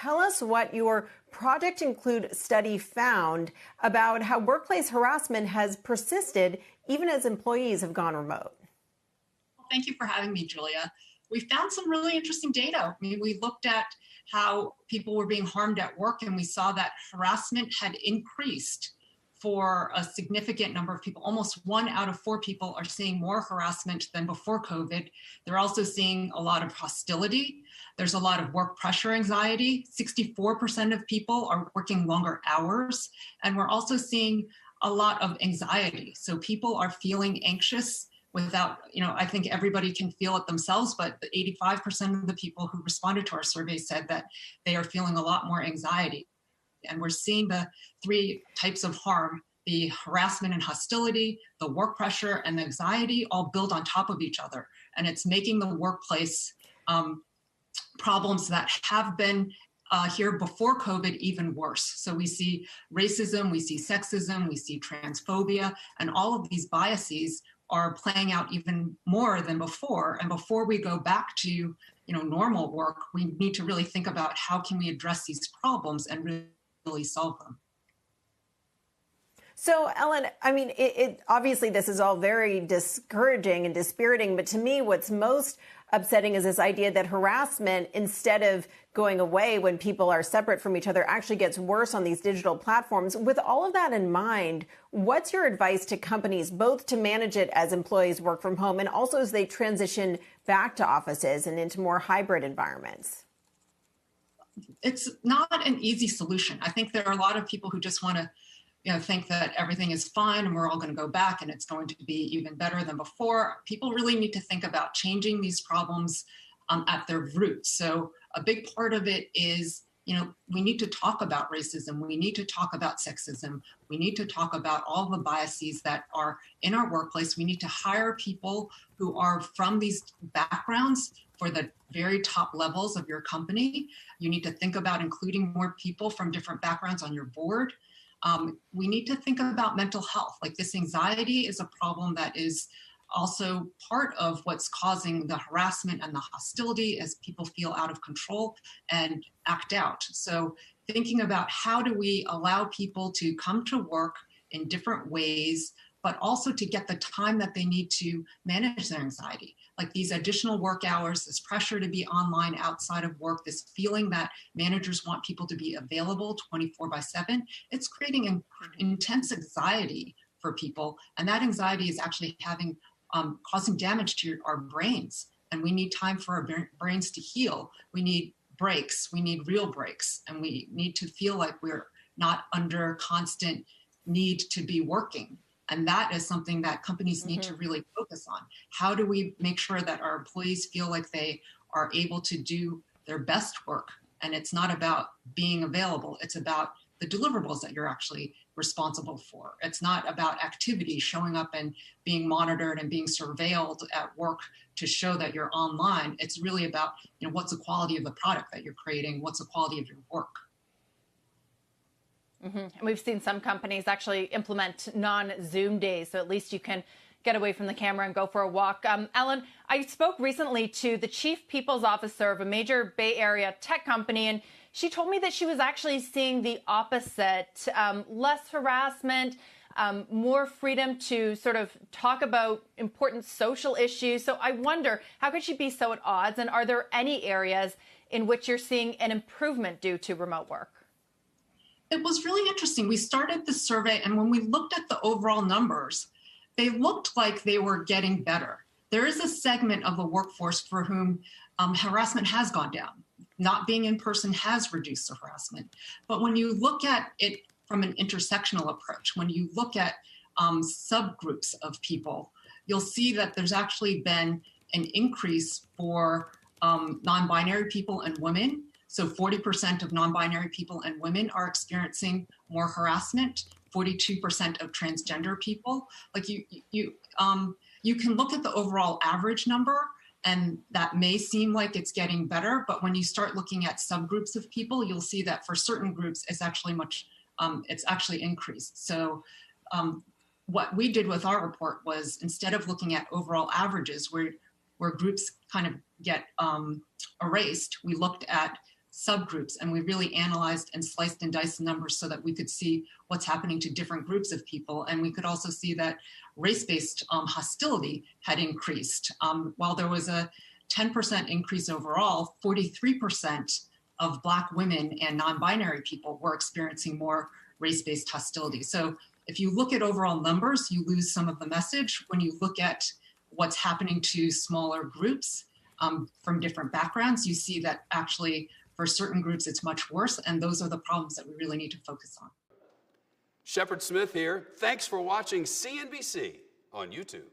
tell us what your Project Include study found about how workplace harassment has persisted even as employees have gone remote. Well, thank you for having me, Julia. We found some really interesting data. I mean, we looked at how people were being harmed at work, and we saw that harassment had increased for a significant number of people. Almost 1 out of 4 people are seeing more harassment than before COVID. They're also seeing a lot of hostility. There's a lot of work pressure anxiety. 64% of people are working longer hours. And we're also seeing a lot of anxiety. So people are feeling anxious without, I think everybody can feel it themselves, but 85% of the people who responded to our survey said that they are feeling a lot more anxiety. And we're seeing the 3 types of harm, the harassment and hostility, the work pressure, and the anxiety all build on top of each other. And it's making the workplace problems that have been here before COVID even worse. So we see racism, we see sexism, we see transphobia, and all of these biases are playing out even more than before. And before we go back to normal work, we need to really think about how can we address these problems and really solve them. So, Ellen, I mean, obviously this is all very discouraging and dispiriting, but to me, what's most upsetting is this idea that harassment, instead of going away when people are separate from each other, actually gets worse on these digital platforms. With all of that in mind, what's your advice to companies, both to manage it as employees work from home and also as they transition back to offices and into more hybrid environments? It's not an easy solution. I think there are a lot of people who just want to think that everything is fine and we're all going to go back and it's going to be even better than before. People really need to think about changing these problems at their roots. So a big part of it is, we need to talk about racism. We need to talk about sexism. We need to talk about all the biases that are in our workplace. We need to hire people who are from these backgrounds for the very top levels of your company. You need to think about including more people from different backgrounds on your board. We need to think about mental health. Like, this anxiety is a problem that is also part of what's causing the harassment and the hostility as people feel out of control and act out. So thinking about how do we allow people to come to work in different ways, but also to get the time that they need to manage their anxiety. Like these additional work hours, this pressure to be online outside of work, this feeling that managers want people to be available 24/7, it's creating intense anxiety for people. And that anxiety is actually causing damage to our brains. And we need time for our brains to heal. We need breaks. We need real breaks. And we need to feel like we're not under constant need to be working. And that is something that companies need to really focus on. How do we make sure that our employees feel like they are able to do their best work? And it's not about being available. It's about the deliverables that you're actually responsible for. It's not about activity, showing up and being monitored and being surveilled at work to show that you're online. It's really about, what's the quality of the product that you're creating? What's the quality of your work? And we've seen some companies actually implement non-Zoom days, so at least you can get away from the camera and go for a walk. Ellen, I spoke recently to the chief people's officer of a major Bay Area tech company, and she told me that she was actually seeing the opposite, less harassment, more freedom to sort of talk about important social issues. So I wonder, how could she be so at odds? And are there any areas in which you're seeing an improvement due to remote work? It was really interesting. We started the survey, and when we looked at the overall numbers, they looked like they were getting better. There is a segment of the workforce for whom harassment has gone down. Not being in person has reduced the harassment. But when you look at it from an intersectional approach, when you look at subgroups of people, you'll see that there's actually been an increase for non-binary people and women. So 40% of non-binary people and women are experiencing more harassment, 42% of transgender people. Like you can look at the overall average number, and that may seem like it's getting better, but when you start looking at subgroups of people, you'll see that for certain groups, it's actually increased. So what we did with our report was, instead of looking at overall averages where groups kind of get erased, we looked at subgroups, and we really analyzed and sliced and diced the numbers so that we could see what's happening to different groups of people. And we could also see that race-based hostility had increased. While there was a 10% increase overall, 43% of Black women and non-binary people were experiencing more race-based hostility. So if you look at overall numbers, you lose some of the message. When you look at what's happening to smaller groups from different backgrounds, you see that actually for certain groups it's much worse, and those are the problems that we really need to focus on. Shepard Smith here. Thanks for watching CNBC on YouTube.